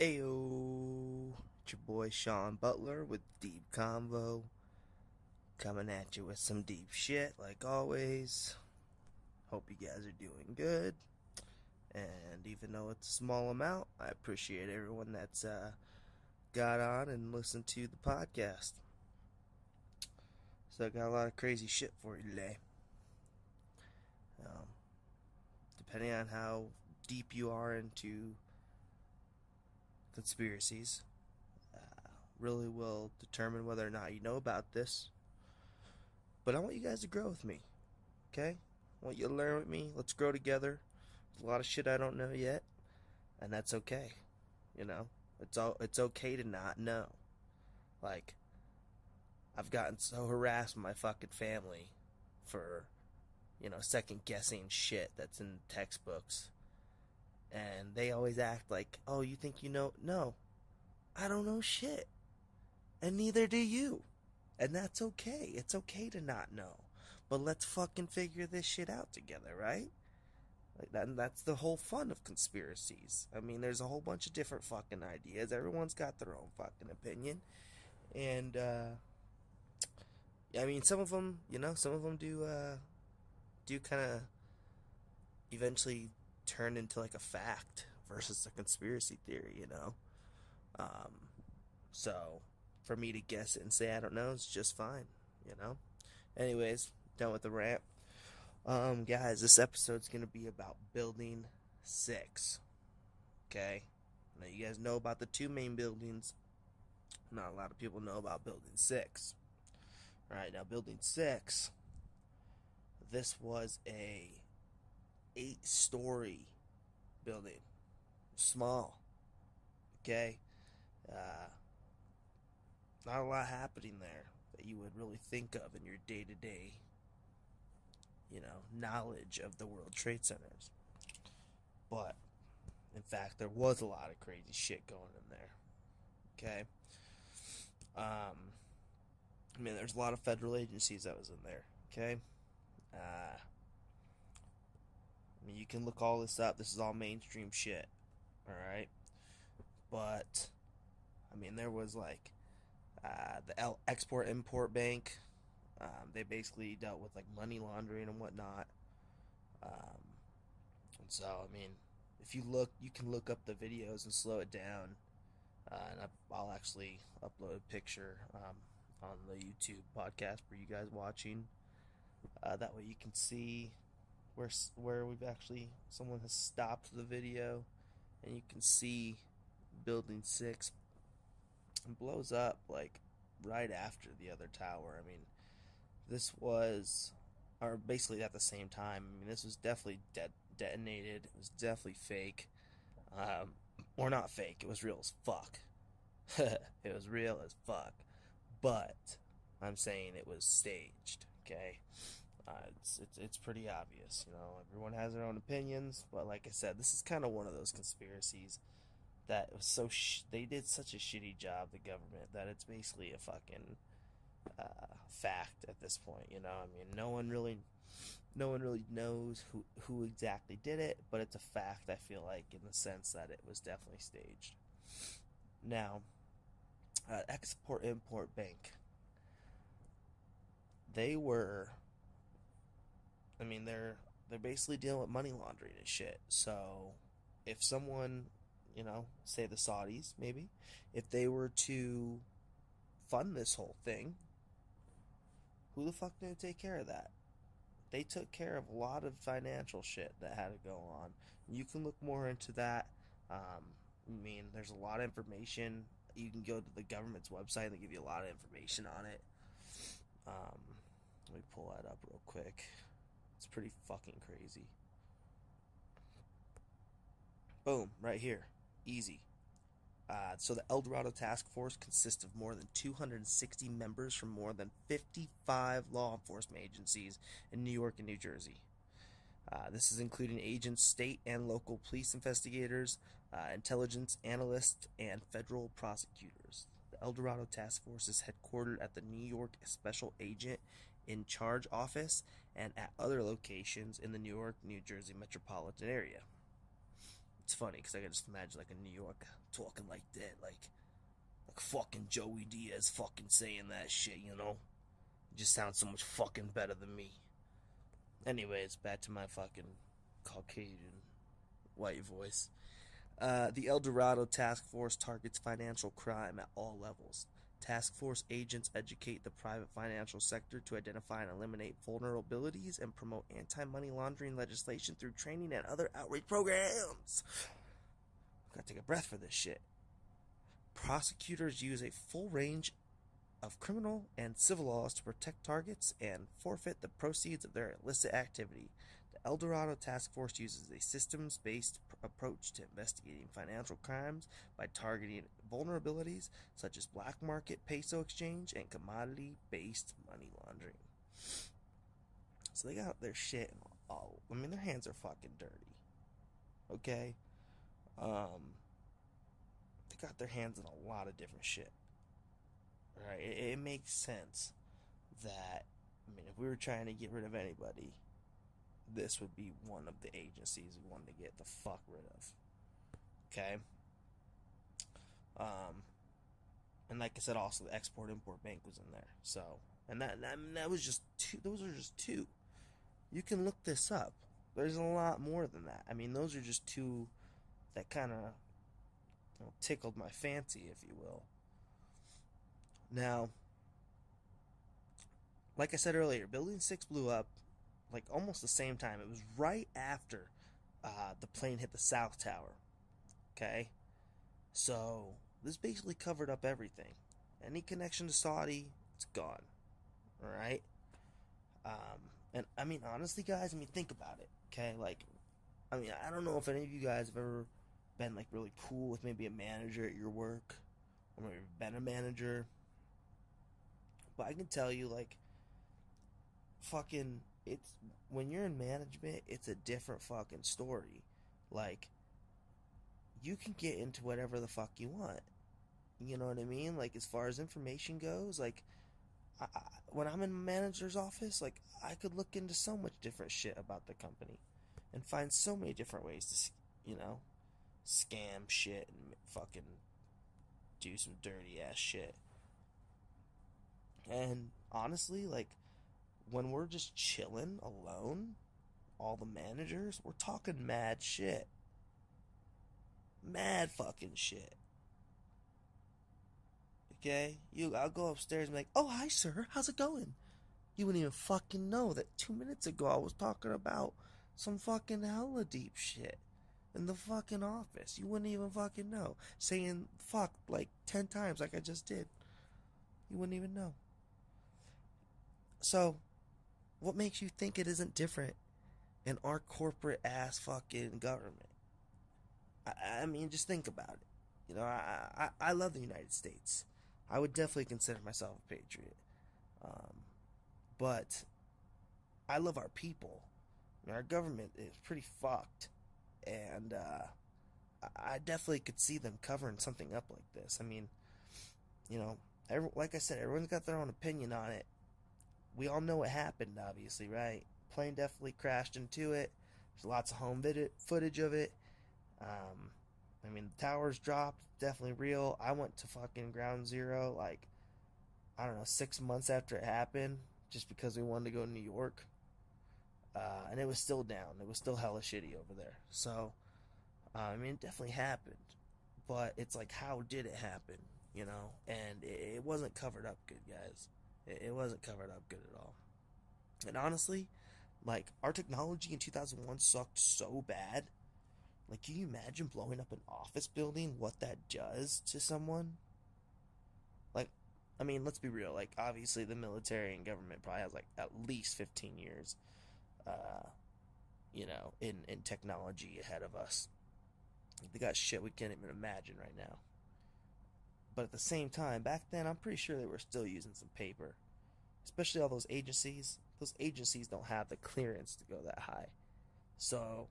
Ayo, it's your boy Sean Butler with Deep Convo, coming at you with some deep shit like always. Hope you guys are doing good, and even though it's a small amount, I appreciate everyone that's got on and listened to the podcast. So I got a lot of crazy shit for you today. Um, Depending on how deep you are into conspiracies, really will determine whether or not you know about this. But I want you guys to grow with me, okay? I want you to learn with me. Let's grow together. There's a lot of shit I don't know yet, and that's okay. You know, it's okay to not know. Like, I've gotten so harassed with my fucking family for, second guessing shit that's in textbooks, and they always act like, "Oh, you think you know?" No, I don't know shit, and neither do you. And that's okay. It's okay to not know. But let's fucking figure this shit out together, right? Like that, and that's the whole fun of conspiracies. I mean, there's a whole bunch of different fucking ideas. Everyone's got their own fucking opinion. And I mean, some of them do kind of eventually turn into like a fact versus a conspiracy theory. Um so for me to guess it and say I don't know is just fine. Anyways, done with the rant. Guys, this episode's gonna be about Building 6. Okay? Now, you guys know about the two main buildings. Not a lot of people know about Building 6. Alright, now, Building 6, this was a 8-story building. Small. Okay? Uh, Not a lot happening there that you would really think of in your day-to-day knowledge of the World Trade Centers. But, in fact, there was a lot of crazy shit going in there. Okay? I mean, there's a lot of federal agencies that was in there. Okay? I mean, you can look all this up. This is all mainstream shit. Alright? But, I mean, there was like the Export-Import Bank. They basically dealt with like money laundering and whatnot. And so, I mean, if you look, you can look up the videos and slow it down. And I'll actually upload a picture on the YouTube podcast for you guys watching. That way you can see where we've actually, someone has stopped the video, and you can see Building 6 blows up like right after the other tower. I mean, this was, or basically at the same time. I mean, this was definitely detonated. It was definitely fake, or not fake. It was real as fuck. It was real as fuck. But I'm saying it was staged. Okay, it's pretty obvious. Everyone has their own opinions, but like I said, this is kind of one of those conspiracies that was they did such a shitty job, the government, that it's basically a fucking fact at this point. I mean, no one really knows who exactly did it, but it's a fact, I feel like, in the sense that it was definitely staged. Now, Export-Import Bank, they were, I mean, they're basically dealing with money laundering and shit. So if someone, say the Saudis, maybe, if they were to fund this whole thing, who the fuck did take care of that? They took care of a lot of financial shit that had to go on. You can look more into that. I mean, there's a lot of information. You can go to the government's website and they give you a lot of information on it. Let me pull that up real quick. It's pretty fucking crazy. Boom, right here. Easy. So the El Dorado Task Force consists of more than 260 members from more than 55 law enforcement agencies in New York and New Jersey. This is including agents, state and local police investigators, intelligence analysts, and federal prosecutors. The El Dorado Task Force is headquartered at the New York Special Agent in Charge office and at other locations in the New York, New Jersey metropolitan area. Its funny because I can just imagine like a New York talking like that, like fucking Joey Diaz fucking saying that shit, you know? It just sounds so much fucking better than me. Anyways, back to my fucking Caucasian white voice. The El Dorado Task Force targets financial crime at all levels. Task Force agents educate the private financial sector to identify and eliminate vulnerabilities and promote anti-money laundering legislation through training and other outreach programs. Gotta take a breath for this shit. Prosecutors use a full range of criminal and civil laws to protect targets and forfeit the proceeds of their illicit activity. The El Dorado Task Force uses a systems-based approach to investigating financial crimes by targeting vulnerabilities such as black market peso exchange and commodity-based money laundering. So they got their shit all. I mean, their hands are fucking dirty. Okay? They got their hands in a lot of different shit. Right? It makes sense that, I mean, if we were trying to get rid of anybody, this would be one of the agencies we wanted to get the fuck rid of. Okay? And like I said, also the Export-Import Bank was in there. So, and that was just two. Those are just two. You can look this up. There's a lot more than that. I mean, those are just two that kind of, you know, tickled my fancy, if you will. Now, like I said earlier, Building 6 blew up like almost the same time. It was right after the plane hit the South Tower. Okay? So, this basically covered up everything. Any connection to Saudi, it's gone. Alright? And, I mean, honestly, guys, I mean, think about it. Okay? Like, I mean, I don't know if any of you guys have ever been, like, really cool with maybe a manager at your work. Or maybe been a manager. But I can tell you, like, fucking, it's, when you're in management, it's a different fucking story. Like, you can get into whatever the fuck you want. You know what I mean? Like, as far as information goes, like, when I'm in a manager's office, like, I could look into so much different shit about the company and find so many different ways to, you know, scam shit and fucking do some dirty ass shit. And honestly, like, when we're just chilling alone, all the managers, we're talking mad shit. Mad fucking shit. Okay? I'll go upstairs and be like, oh, hi, sir. How's it going? You wouldn't even fucking know that 2 minutes ago I was talking about some fucking hella deep shit in the fucking office. You wouldn't even fucking know. Saying fuck like 10 times like I just did. You wouldn't even know. So, what makes you think it isn't different in our corporate ass fucking government? I mean, just think about it. You know, I love the United States. I would definitely consider myself a patriot. But I love our people. I mean, our government is pretty fucked. And I definitely could see them covering something up like this. I mean, you know, like I said, everyone's got their own opinion on it. We all know what happened, obviously, right? Plane definitely crashed into it. There's lots of home footage of it. I mean, the towers dropped, definitely real. I went to fucking Ground Zero, like, I don't know, 6 months after it happened, just because we wanted to go to New York. And it was still down. It was still hella shitty over there. So, I mean, it definitely happened. But it's like, how did it happen? You know? And it wasn't covered up good, guys. It wasn't covered up good at all. And honestly, like, our technology in 2001 sucked so bad. Like, can you imagine blowing up an office building, what that does to someone? Like, I mean, let's be real. Like, obviously, the military and government probably has, like, at least 15 years, you know, in technology ahead of us. They got shit we can't even imagine right now. But at the same time, back then, I'm pretty sure they were still using some paper. Especially all those agencies. Those agencies don't have the clearance to go that high. So,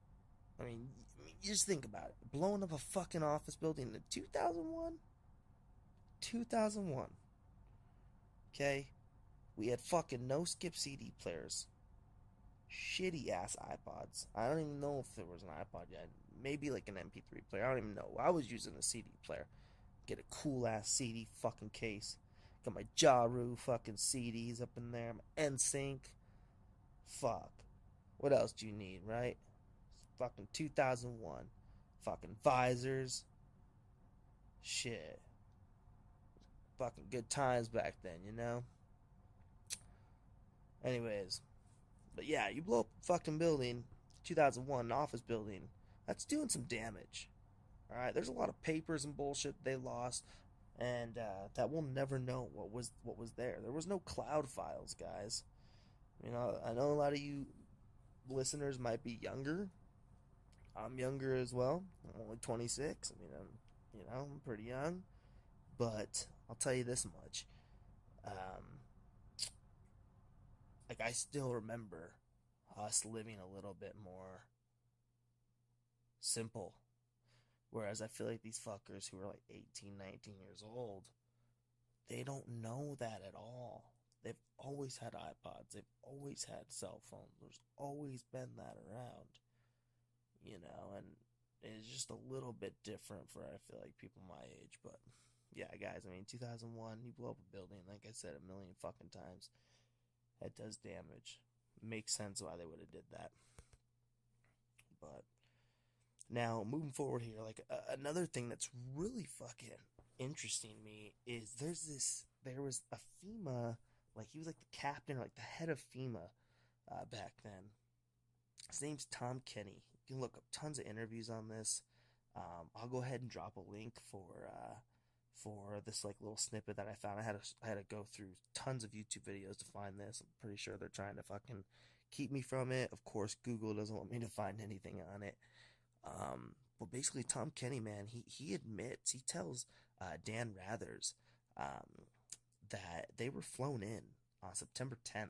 I mean, you just think about it. Blowing up a fucking office building in 2001? 2001. Okay? We had fucking no skip CD players. shitty ass iPods. I don't even know if there was an iPod yet. Maybe like an MP3 player. I don't even know. I was using a CD player. Get a cool ass CD fucking case. Got my Jaru fucking CDs up in there. My NSYNC. Fuck. What else do you need, right? Fucking 2001. Fucking visors. Shit. Fucking good times back then, you know? Anyways. But yeah, you blow up a fucking building, 2001, an office building. That's doing some damage. Alright? There's a lot of papers and bullshit they lost. And that we'll never know what was there. There was no cloud files, guys. You know, I know a lot of you listeners might be younger. I'm younger as well. I'm only 26. I mean, I'm pretty young. But I'll tell you this much. Um, like, I still remember us living a little bit more simple. Whereas I feel like these fuckers who are like 18, 19 years old, they don't know that at all. They've always had iPods. They've always had cell phones. There's always been that around. You know, and it's just a little bit different for, I feel like, people my age. But yeah, guys, I mean, 2001, you blow up a building, like I said, a million fucking times. That does damage. Makes sense why they would have did that. But now, moving forward here, like, another thing that's really fucking interesting to me is there was a FEMA, like, he was like the captain or like the head of FEMA back then. His name's Tom Kenny. You can look up tons of interviews on this. I'll go ahead and drop a link for this like little snippet that I found. I had to go through tons of YouTube videos to find this. I'm pretty sure they're trying to fucking keep me from it. Of course, Google doesn't want me to find anything on it. But basically, Tom Kenny, man, he admits, he tells Dan Rathers that they were flown in on September 10th.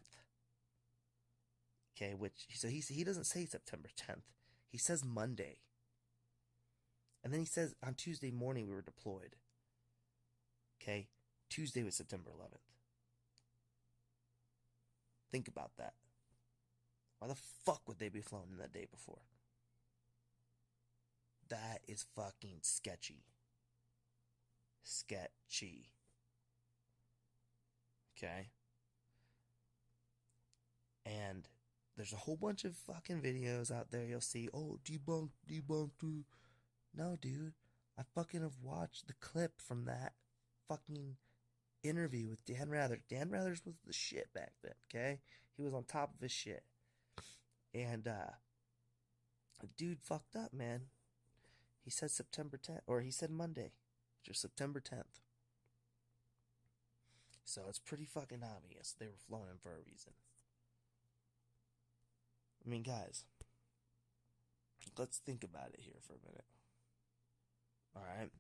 Okay, which so he doesn't say September 10th. He says Monday. And then he says on Tuesday morning we were deployed. Okay, Tuesday was September 11th. Think about that. Why the fuck would they be flown in the day before? That is fucking sketchy. Sketchy. Okay? And there's a whole bunch of fucking videos out there you'll see. Oh, debunked. No, dude. I fucking have watched the clip from that fucking interview with Dan Rathers. Dan Rathers was the shit back then, okay? He was on top of his shit. And, the dude fucked up, man. He said September 10th, or he said Monday, which is September 10th. So it's pretty fucking obvious they were flown in for a reason. I mean, guys, let's think about it here for a minute. Alright?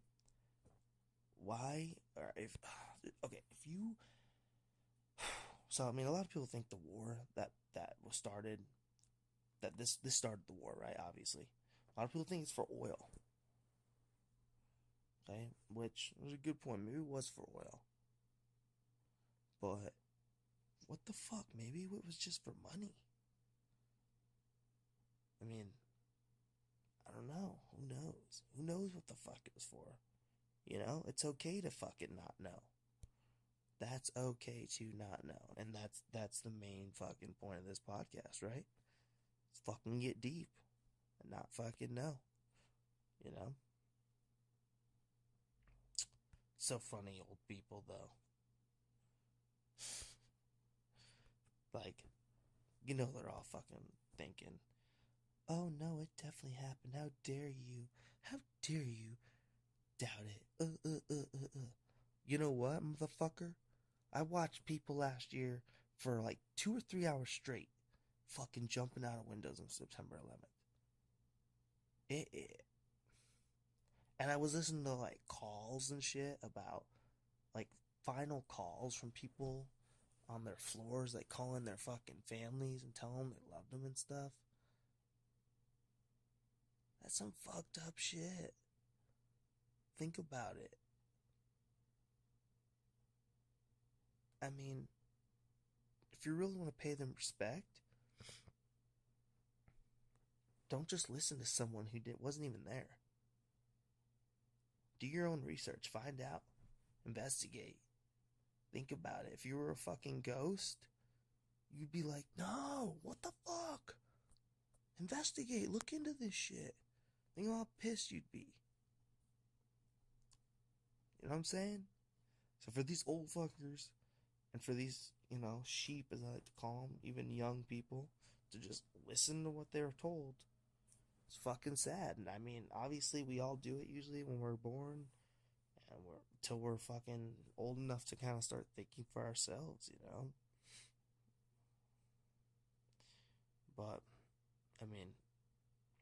Why, or if you, so, I mean, a lot of people think the war that was started, that this started the war, right, obviously. A lot of people think it's for oil. Okay, which was a good point. Maybe it was for oil. But, what the fuck? Maybe it was just for money. I mean, I don't know. Who knows? Who knows what the fuck it was for? You know, it's okay to fucking not know. That's okay to not know. And that's the main fucking point of this podcast, right? It's fucking get deep and not fucking know. You know? So funny, old people, though. Like, you know they're all fucking thinking, oh no, it definitely happened. How dare you? How dare you doubt it? You know what, motherfucker? I watched people last year for like 2 or 3 hours straight fucking jumping out of windows on September 11th. And I was listening to like calls and shit about like final calls from people on their floors, like calling their fucking families and telling them they loved them and stuff. That's some fucked up shit. Think about it. I mean, if you really want to pay them respect, don't just listen to someone who wasn't even there. Do your own research. Find out. Investigate. Think about it. If you were a fucking ghost, you'd be like, no, what the fuck? Investigate. Look into this shit. Think of how pissed you'd be. You know what I'm saying? So for these old fuckers, and for these, sheep, as I like to call them, even young people, to just listen to what they're told, it's fucking sad. And I mean, obviously, we all do it usually when we're born, and till we're fucking old enough to kind of start thinking for ourselves, But, I mean,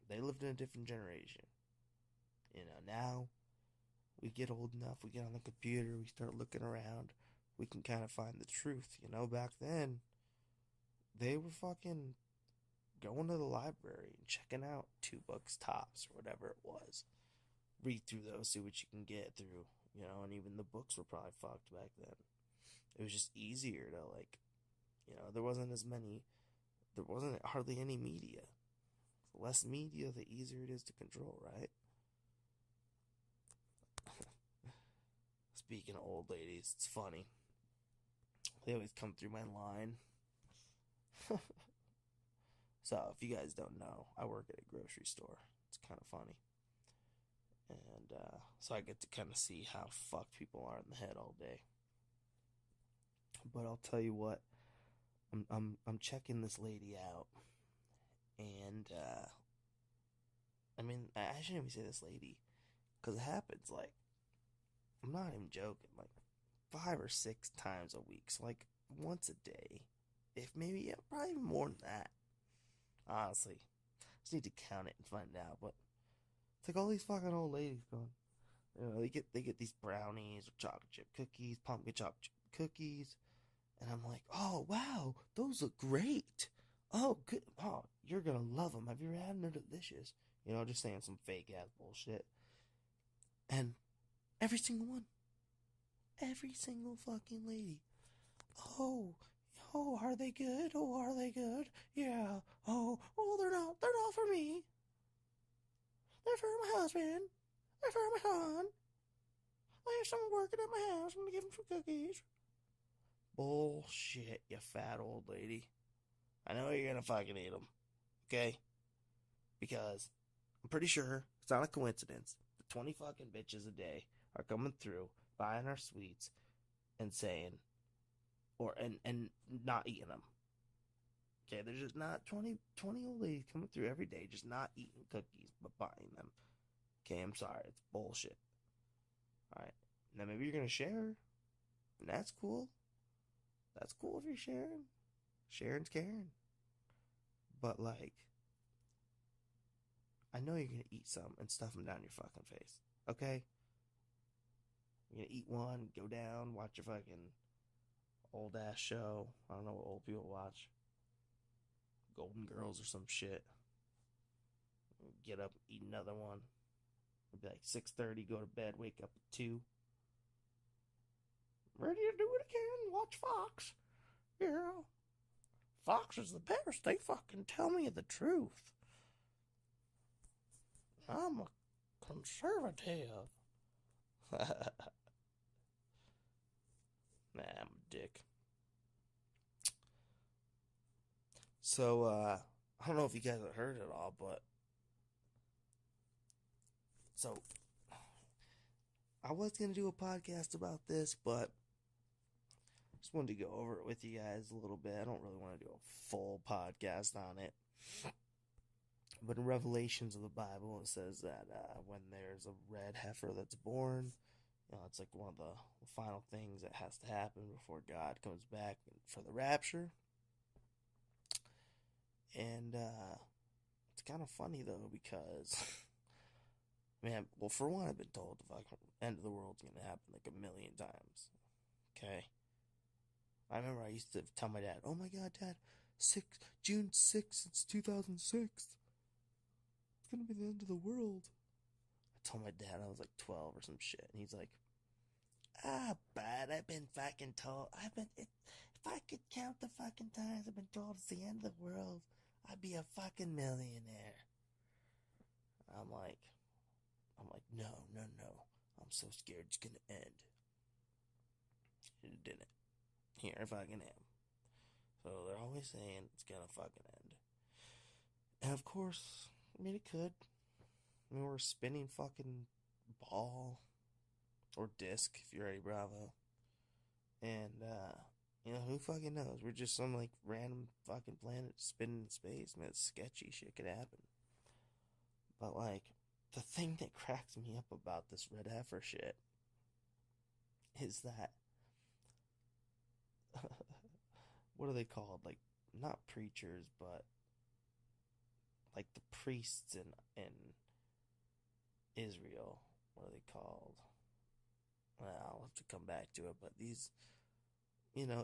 they lived in a different generation. Now we get old enough, we get on the computer, we start looking around, we can kind of find the truth. Back then, they were fucking going to the library and checking out 2 books tops or whatever it was. Read through those, see what you can get through, and even the books were probably fucked back then. It was just easier to, there wasn't hardly any media. The less media, the easier it is to control, right? Speaking of old ladies, it's funny. They always come through my line. So, if you guys don't know, I work at a grocery store. It's kind of funny. And so I get to kind of see how fucked people are in the head all day. But I'll tell you what, I'm checking this lady out, and I mean, I shouldn't even say this lady, because it happens, like, I'm not even joking, like 5 or 6 times a week, so like once a day, if maybe, yeah, probably even more than that. Honestly, just need to count it and find out. But it's like all these fucking old ladies going, they get these brownies or chocolate chip cookies, pumpkin chocolate chip cookies, and I'm like, oh wow, those look great. Oh good, oh you're gonna love them. Have you ever had them? They're delicious. Just saying some fake ass bullshit. And every single one, every single fucking lady. Oh, are they good? Oh, are they good? Yeah. Oh, they're not for me. They're for my husband. They're for my son. I have someone working at my house. I'm gonna give him some cookies. Bullshit, you fat old lady. I know you're gonna fucking eat them, okay? Because I'm pretty sure it's not a coincidence. The 20 fucking bitches a day are coming through, buying our sweets, and saying, and not eating them. Okay, there's just not 20 old ladies coming through every day, just not eating cookies, but buying them. Okay, I'm sorry, it's bullshit. Alright, now maybe you're gonna share, and that's cool. That's cool if you're sharing. Sharing's caring. But, like, I know you're gonna eat some and stuff them down your fucking face. Okay? You're gonna eat one, go down, watch your fucking old ass show. I don't know what old people watch. Golden Girls or some shit. Get up, eat another one. It'd be like 6:30, go to bed, wake up at 2. Ready to do it again? Watch Fox. Yeah. Fox is the best. They fucking tell me the truth. I'm a conservative. Nah, I'm a dick. So, I don't know if you guys have heard it all, but so I was gonna do a podcast about this, but just wanted to go over it with you guys a little bit. I don't really want to do a full podcast on it. But in Revelations of the Bible, it says that when there's a red heifer that's born, it's like one of the final things that has to happen before God comes back for the rapture. And it's kind of funny, though, because, man, well, for one, I've been told the fucking end of the world's going to happen like a million times. Okay? I remember I used to tell my dad, oh my God, Dad, June 6th, it's 2006. It's going to be the end of the world. I told my dad I was like 12 or some shit, and he's like, bud, I've been fucking told, if I could count the fucking times I've been told it's the end of the world, I'd be a fucking millionaire. I'm like, no, no, no. I'm so scared it's gonna end. It didn't. Here I fucking am. So they're always saying it's gonna fucking end. And of course, I mean, it could. I mean, we're a spinning fucking ball or disc if you're Eddie Bravo. And, who fucking knows? We're just some, like, random fucking planet spinning in space. Man, it's sketchy. Shit could happen. But, like, the thing that cracks me up about this red heifer shit is that what are they called? Like, not preachers, but like the priests in Israel. What are they called? Well, I'll have to come back to it. But these,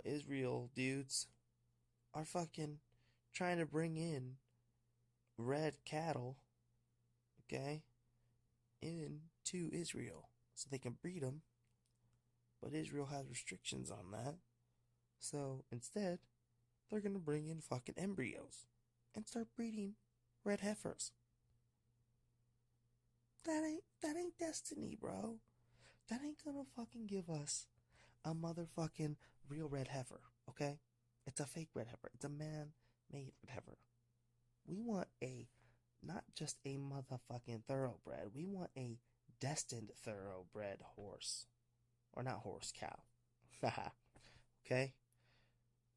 Israel dudes are fucking trying to bring in red cattle, okay, into Israel so they can breed them. But Israel has restrictions on that. So instead, they're gonna bring in fucking embryos and start breeding red heifers. That ain't destiny, bro. That ain't gonna fucking give us a motherfucking real red heifer, okay? It's a fake red heifer. It's a man-made red heifer. We want not just a motherfucking thoroughbred. We want a destined thoroughbred horse. Or not horse, cow. Okay?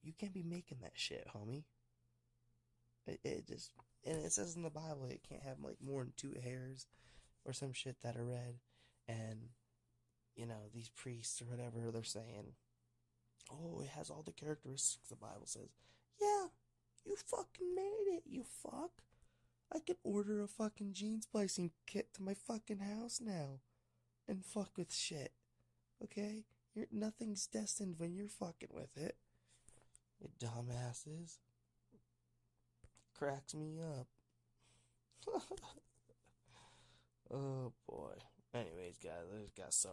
You can't be making that shit, homie. It just, and it says in the Bible it can't have like more than 2 hairs or some shit that are red. And, these priests or whatever, they're saying, oh, it has all the characteristics the Bible says. Yeah, you fucking made it, you fuck. I can order a fucking gene splicing kit to my fucking house now and fuck with shit. Okay? Nothing's destined when you're fucking with it. You dumbasses. Cracks me up. Oh boy. Anyways, guys, I just got so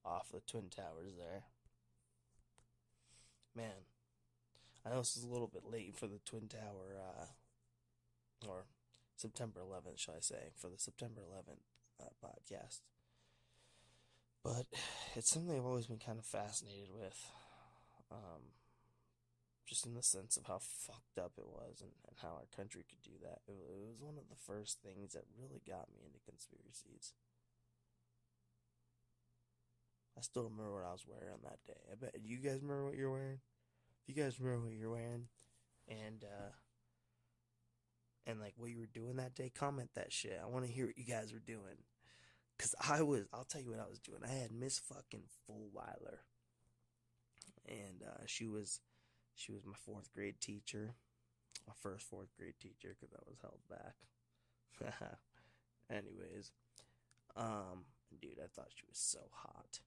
off the Twin Towers there. Man, I know this is a little bit late for the Twin Tower, or September 11th, shall I say, for the September 11th podcast. But it's something I've always been kind of fascinated with, just in the sense of how fucked up it was and how our country could do that. It was one of the first things that really got me into conspiracies. I still remember what I was wearing on that day. I bet you guys remember what you're wearing. If you guys remember what you're wearing, and like what you were doing that day, comment that shit. I want to hear what you guys were doing. Cause I'll tell you what I was doing. I had Miss fucking Fullweiler, and she was my 4th grade teacher, my first 4th grade teacher, because I was held back. Anyways, dude, I thought she was so hot.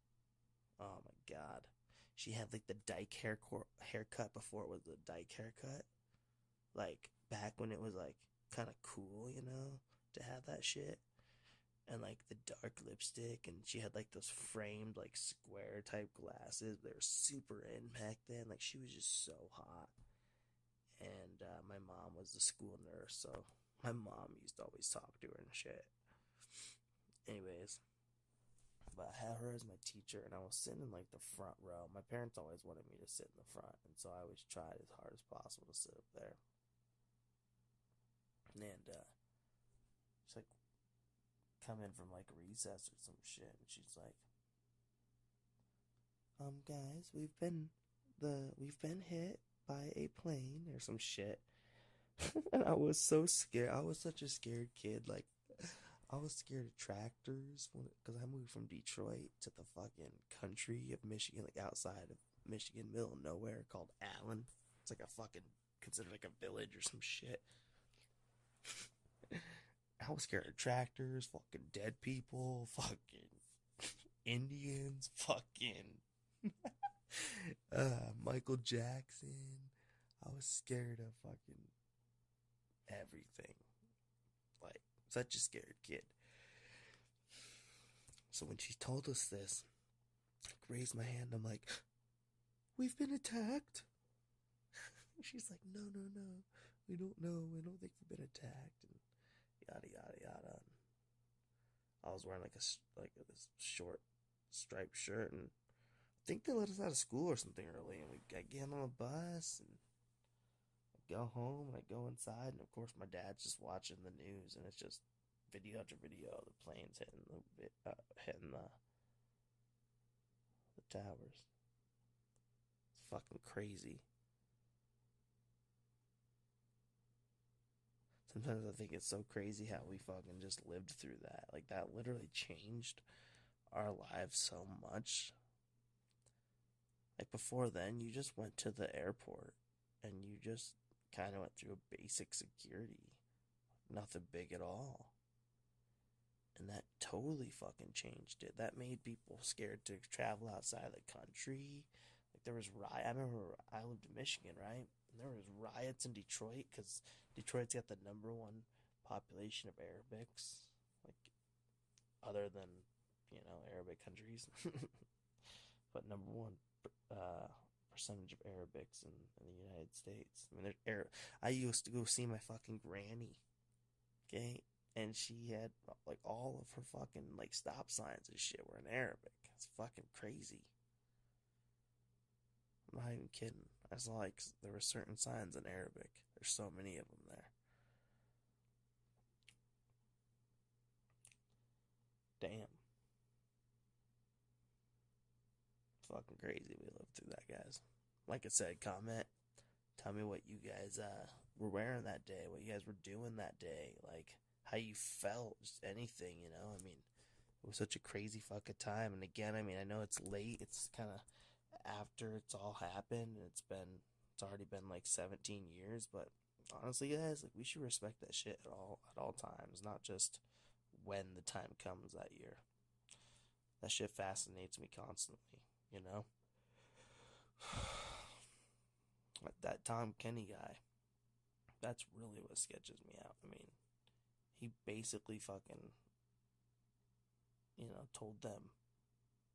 Oh my god, she had like the dyke haircut before it was the dyke haircut, like back when it was like kind of cool, to have that shit. And like the dark lipstick, and she had like those framed like square type glasses. They were super in back then. Like she was just so hot. And my mom was the school nurse, so my mom used to always talk to her and shit. Anyways, but I had her as my teacher, and I was sitting in like the front row. My parents always wanted me to sit in the front, and so I always tried as hard as possible to sit up there. And she's like, come in from like recess or some shit, and she's like, guys, we've been hit by a plane or some shit. And I was so scared. I was such a scared kid. Like, I was scared of tractors because I moved from Detroit to the fucking country of Michigan, like outside of Michigan, middle of nowhere, called Allen. It's like a fucking considered like a village or some shit. I was scared of tractors, fucking dead people, fucking Indians, fucking Michael Jackson. I was scared of fucking everything. Like, such a scared kid. So when she told us this, I raised my hand. I'm like, we've been attacked. She's like, no. we don't know. We don't think we've been attacked, and yada yada yada. And I was wearing like this short striped shirt, and I think they let us out of school or something early, and I get on a bus and I go home and I go inside, and of course my dad's just watching the news, and it's just video after video of the planes hitting the towers. It's fucking crazy. Sometimes I think it's so crazy how we fucking just lived through that. Like, that literally changed our lives so much. Like, before then, you just went to the airport and you just kind of went through a basic security. Nothing big at all. And that totally fucking changed it. That made people scared to travel outside of the country. Like, there was I remember I lived in Michigan, right? And there was riots in Detroit because Detroit's got the #1 population of Arabics, like, other than, Arabic countries. But #1 percentage of Arabics in the United States. I mean, I used to go see my fucking granny, okay? And she had, like, all of her fucking, like, stop signs and shit were in Arabic. It's fucking crazy. I'm not even kidding. I saw, like, there were certain signs in Arabic. There's so many of them there. Damn. Fucking crazy we lived through that, guys. Like I said, comment. Tell me what you guys were wearing that day. What you guys were doing that day. Like, how you felt. Just anything, I mean, it was such a crazy fucking time. And again, I mean, I know it's late. It's kind of after it's all happened. It's already been like 17 years. But honestly, guys, like, we should respect that shit at all times. Not just when the time comes that year. That shit fascinates me constantly, That Tom Kenny guy, that's really what sketches me out. I mean, he basically fucking, told them,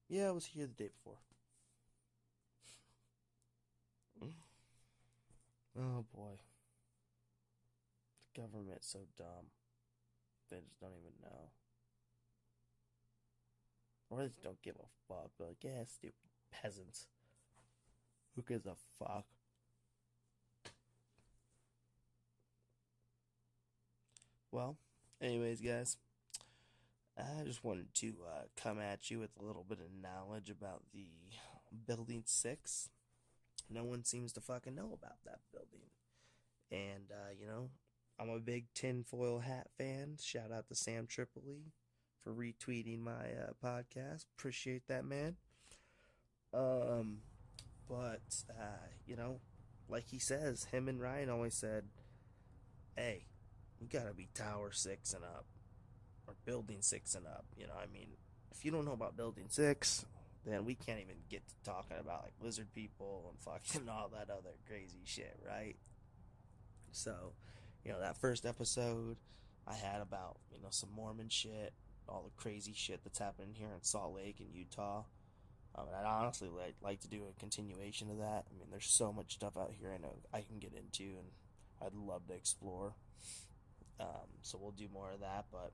yeah, I was here the day before. Oh boy. The government's so dumb. They just don't even know. Or they just don't give a fuck. They're like, yeah, stupid peasants. Who gives a fuck? Well, anyways, guys, I just wanted to come at you with a little bit of knowledge about the Building 6. No one seems to fucking know about that building. And, I'm a big tinfoil hat fan. Shout out to Sam Tripoli for retweeting my podcast. Appreciate that, man. But, like he says, him and Ryan always said, hey, you gotta be Tower 6 and up. Or Building 6 and up. I mean, if you don't know about Building 6, then we can't even get to talking about, like, lizard people and fucking all that other crazy shit, right? So, that first episode I had about, some Mormon shit, all the crazy shit that's happening here in Salt Lake in Utah. And I'd honestly like to do a continuation of that. I mean, there's so much stuff out here I know I can get into, and I'd love to explore. So we'll do more of that, but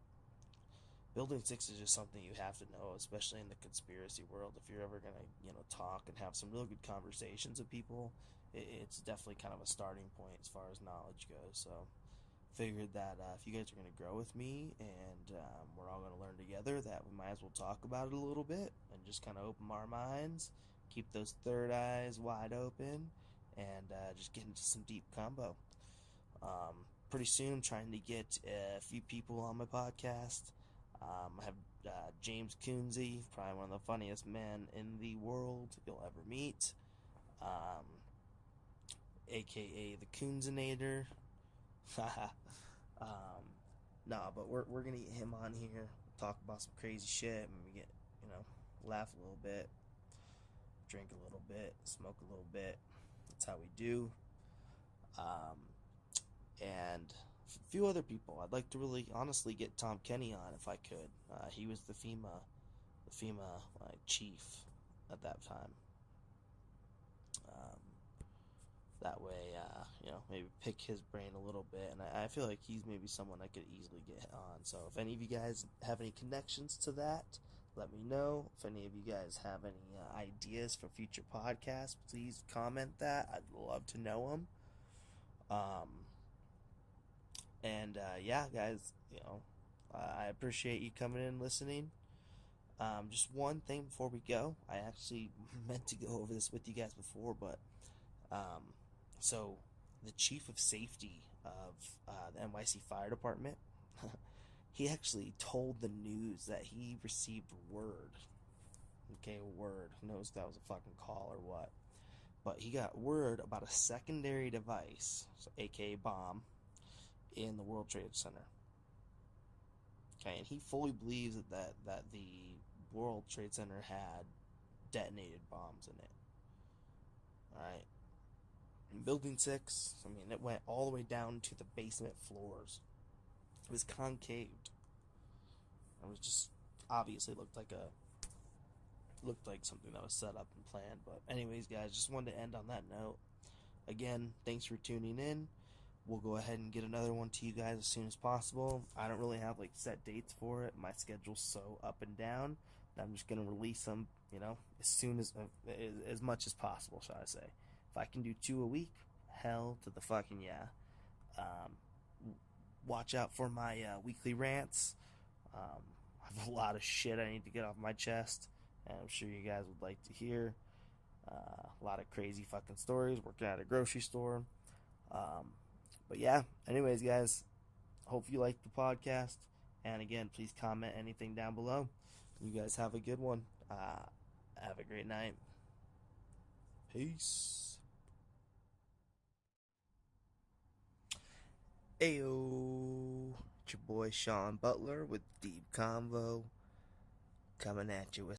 Building 6 is just something you have to know, especially in the conspiracy world. If you're ever going to, talk and have some real good conversations with people, it's definitely kind of a starting point as far as knowledge goes. So figured that if you guys are going to grow with me and we're all going to learn together, that we might as well talk about it a little bit and just kind of open our minds, keep those third eyes wide open, and just get into some deep combo. Pretty soon I'm trying to get a few people on my podcast. I have James Coonsey, probably one of the funniest men in the world you'll ever meet, aka the Coonsinator. But we're gonna get him on here, talk about some crazy shit, and we get, laugh a little bit, drink a little bit, smoke a little bit. That's how we do. And a few other people. I'd like to really honestly get Tom Kenny on if I could. He was the FEMA chief at that time. That way, maybe pick his brain a little bit. And I feel like he's maybe someone I could easily get on. So if any of you guys have any connections to that, let me know. If any of you guys have any ideas for future podcasts, please comment that. I'd love to know them. Yeah, guys, I appreciate you coming in and listening. Just one thing before we go. I actually meant to go over this with you guys before, but so the chief of safety of the NYC Fire Department, he actually told the news that he received word. Okay, word. Who knows if that was a fucking call or what? But he got word about a secondary device, so aka bomb, in the World Trade Center. Okay, and he fully believes that the World Trade Center had detonated bombs in it. Alright. In Building 6, I mean, it went all the way down to the basement floors. It was concaved. It was just obviously looked like something that was set up and planned. But anyways, guys, just wanted to end on that note. Again, thanks for tuning in. We'll go ahead and get another one to you guys as soon as possible. I don't really have set dates for it. My schedule's so up and down that I'm just gonna release them, as soon as much as possible, shall I say. If I can do 2 a week, hell to the fucking yeah. Watch out for my weekly rants. I have a lot of shit I need to get off my chest, and I'm sure you guys would like to hear. A lot of crazy fucking stories working at a grocery store. But yeah, anyways, guys, hope you liked the podcast. And again, please comment anything down below. You guys have a good one. Have a great night. Peace. Ayo, it's your boy Sean Butler with Deep Convo, coming at you with